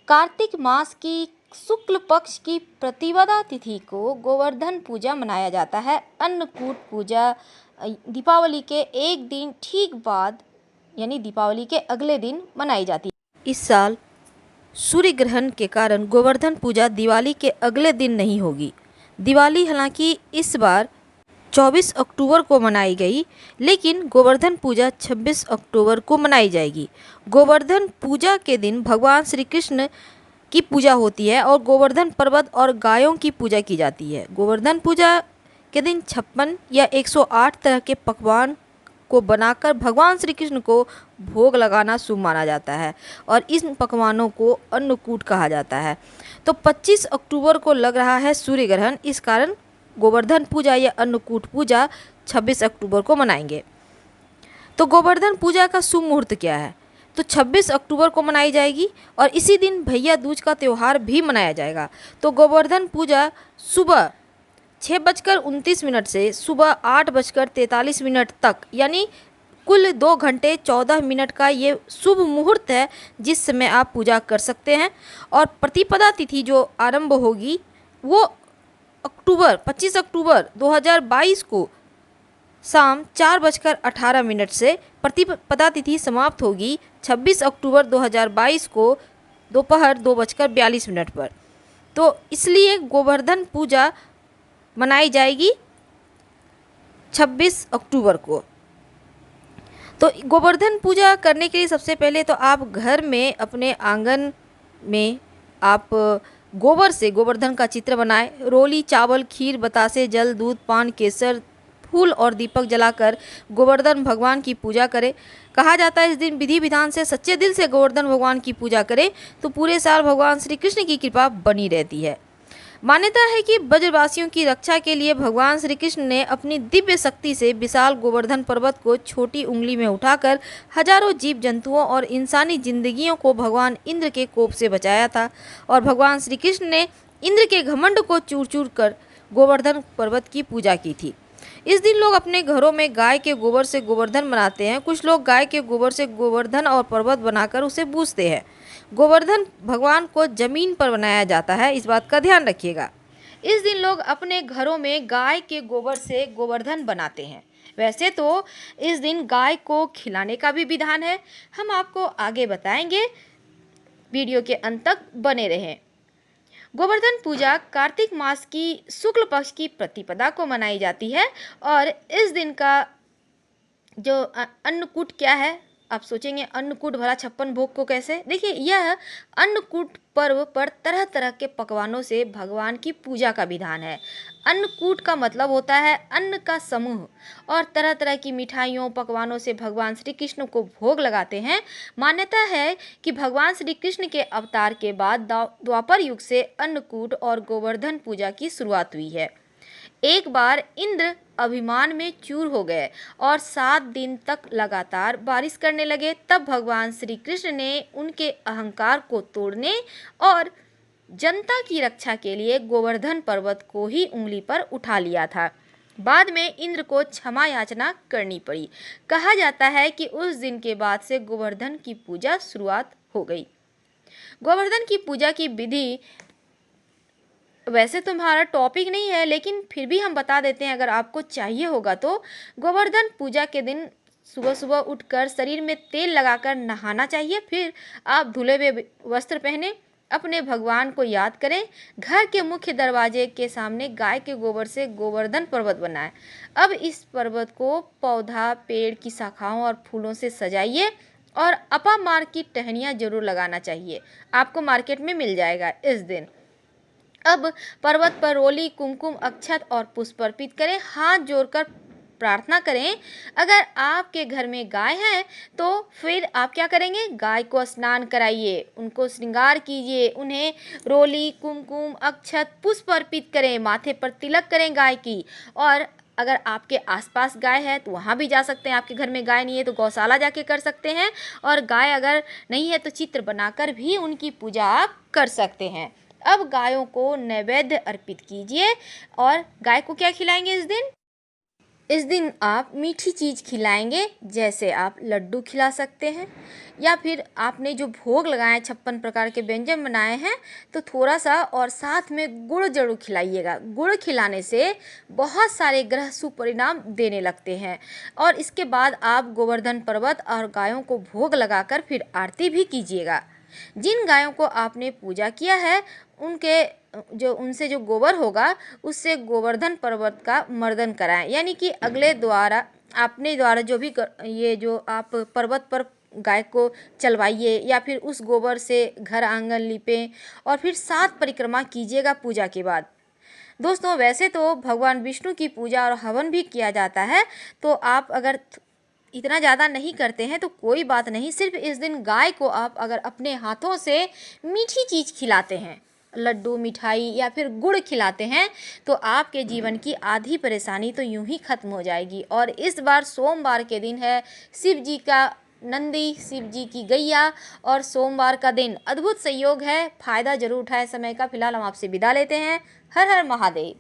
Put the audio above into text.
कार्तिक मास की शुक्ल पक्ष की प्रतिपदा तिथि को गोवर्धन पूजा मनाया जाता है। अन्नकूट पूजा दीपावली के एक दिन ठीक बाद यानी दीपावली के अगले दिन मनाई जाती है। इस साल सूर्य ग्रहण के कारण गोवर्धन पूजा दिवाली के अगले दिन नहीं होगी। दिवाली हालांकि इस बार 24 अक्टूबर को मनाई गई, लेकिन गोवर्धन पूजा 26 अक्टूबर को मनाई जाएगी। गोवर्धन पूजा के दिन भगवान श्री कृष्ण की पूजा होती है और गोवर्धन पर्वत और गायों की पूजा की जाती है। गोवर्धन पूजा के दिन 56 या 108 तरह के पकवान को बनाकर भगवान श्री कृष्ण को भोग लगाना शुभ माना जाता है और इन पकवानों को अन्नकूट कहा जाता है। तो 25 अक्टूबर को लग रहा है सूर्य ग्रहण, इस कारण गोवर्धन पूजा या अन्नकूट पूजा 26 अक्टूबर को मनाएंगे। तो गोवर्धन पूजा का शुभ मुहूर्त क्या है? तो 26 अक्टूबर को मनाई जाएगी और इसी दिन भैया दूज का त्यौहार भी मनाया जाएगा। तो गोवर्धन पूजा सुबह 6:29 से सुबह 8:43 तक यानी कुल 2 घंटे 14 मिनट का ये शुभ मुहूर्त है, जिस समय आप पूजा कर सकते हैं। और प्रतिपदा तिथि जो आरंभ होगी वो 25 अक्टूबर 2022 को शाम 4:18 से प्रतिपदा तिथि समाप्त होगी 26 अक्टूबर 2022 को दोपहर 2:42 पर। तो इसलिए गोवर्धन पूजा मनाई जाएगी 26 अक्टूबर को। तो गोवर्धन पूजा करने के लिए सबसे पहले तो आप घर में अपने आंगन में आप गोबर से गोवर्धन का चित्र बनाएं। रोली, चावल, खीर, बतासे, जल, दूध, पान, केसर, फूल और दीपक जलाकर गोवर्धन भगवान की पूजा करें। कहा जाता है इस दिन विधि विधान से सच्चे दिल से गोवर्धन भगवान की पूजा करें तो पूरे साल भगवान श्री कृष्ण की कृपा बनी रहती है। मान्यता है कि ब्रजवासियों की रक्षा के लिए भगवान श्री कृष्ण ने अपनी दिव्य शक्ति से विशाल गोवर्धन पर्वत को छोटी उंगली में उठाकर हजारों जीव जंतुओं और इंसानी जिंदगियों को भगवान इंद्र के कोप से बचाया था और भगवान श्री कृष्ण ने इंद्र के घमंड को चूर चूर कर गोवर्धन पर्वत की पूजा की थी। इस दिन लोग अपने घरों में गाय के गोबर से गोवर्धन बनाते हैं। कुछ लोग गाय के गोबर से गोवर्धन और पर्वत बनाकर उसे पूजते हैं। गोवर्धन भगवान को जमीन पर बनाया जाता है, इस बात का ध्यान रखिएगा। इस दिन लोग अपने घरों में गाय के गोबर से गोवर्धन बनाते हैं। वैसे तो इस दिन गाय को खिलाने का भी विधान है, हम आपको आगे बताएंगे, वीडियो के अंत तक बने रहें। गोवर्धन पूजा कार्तिक मास की शुक्ल पक्ष की प्रतिपदा को मनाई जाती है और इस दिन का जो अन्नकूट क्या है, आप सोचेंगे अन्नकूट भला 56 भोग को कैसे? देखिए, यह अन्नकूट पर्व पर तरह तरह के पकवानों से भगवान की पूजा का विधान है। अन्नकूट का मतलब होता है अन्न का समूह और तरह तरह की मिठाइयों पकवानों से भगवान श्री कृष्ण को भोग लगाते हैं। मान्यता है कि भगवान श्री कृष्ण के अवतार के बाद द्वापर युग से अन्नकूट और गोवर्धन पूजा की शुरुआत हुई है। एक बार इंद्र अभिमान में चूर हो गए और 7 दिन तक लगातार बारिश करने लगे। तब भगवान श्री कृष्ण ने उनके अहंकार को तोड़ने और जनता की रक्षा के लिए गोवर्धन पर्वत को ही उंगली पर उठा लिया था। बाद में इंद्र को क्षमा याचना करनी पड़ी। कहा जाता है कि उस दिन के बाद से गोवर्धन की पूजा शुरुआत हो गई। गोवर्धन की पूजा की विधि वैसे तो हमारा टॉपिक नहीं है, लेकिन फिर भी हम बता देते हैं अगर आपको चाहिए होगा तो। गोवर्धन पूजा के दिन सुबह सुबह उठकर शरीर में तेल लगाकर नहाना चाहिए। फिर आप धुले हुए वस्त्र पहने अपने भगवान को याद करें। घर के मुख्य दरवाजे के सामने गाय के गोबर से गोवर्धन पर्वत बनाएं। अब इस पर्वत को पौधा, पेड़ की शाखाओं और फूलों से सजाइए और अपामार की टहनियाँ जरूर लगाना चाहिए, आपको मार्केट में मिल जाएगा इस दिन। अब पर्वत पर रोली, कुमकुम, अक्षत और पुष्प अर्पित करें। हाथ जोड़कर प्रार्थना करें। अगर आपके घर में गाय है तो फिर आप क्या करेंगे, गाय को स्नान कराइए, उनको श्रृंगार कीजिए, उन्हें रोली, कुमकुम, अक्षत, पुष्प अर्पित करें, माथे पर तिलक करें गाय की। और अगर आपके आसपास गाय है तो वहाँ भी जा सकते हैं। आपके घर में गाय नहीं है तो गौशाला जाके कर सकते हैं। और गाय अगर नहीं है तो चित्र बनाकर भी उनकी पूजा आप कर सकते हैं। अब गायों को नैवेद्य अर्पित कीजिए। और गाय को क्या खिलाएंगे इस दिन? इस दिन आप मीठी चीज़ खिलाएंगे, जैसे आप लड्डू खिला सकते हैं, या फिर आपने जो भोग लगाए 56 प्रकार के व्यंजन बनाए हैं तो थोड़ा सा और साथ में गुड़ जरूर खिलाइएगा। गुड़ खिलाने से बहुत सारे ग्रह सुपरिणाम देने लगते हैं। और इसके बाद आप गोवर्धन पर्वत और गायों को भोग लगाकर फिर आरती भी कीजिएगा। जिन गायों को आपने पूजा किया है उनके उनसे जो गोबर होगा उससे गोवर्धन पर्वत का मर्दन कराएं, यानी कि अगले द्वारा आपने द्वारा जो भी ये जो आप पर्वत पर गाय को चलवाइए या फिर उस गोबर से घर आंगन लीपें और फिर 7 परिक्रमा कीजिएगा पूजा के बाद। दोस्तों, वैसे तो भगवान विष्णु की पूजा और हवन भी किया जाता है, तो आप अगर इतना ज़्यादा नहीं करते हैं तो कोई बात नहीं। सिर्फ इस दिन गाय को आप अगर अपने हाथों से मीठी चीज़ खिलाते हैं, लड्डू, मिठाई या फिर गुड़ खिलाते हैं, तो आपके जीवन की आधी परेशानी तो यूं ही खत्म हो जाएगी। और इस बार सोमवार के दिन है, शिव जी का नंदी, शिव जी की गैया और सोमवार का दिन, अद्भुत संयोग है। फायदा जरूर उठाएं समय का। फिलहाल हम आपसे विदा लेते हैं। हर हर महादेव।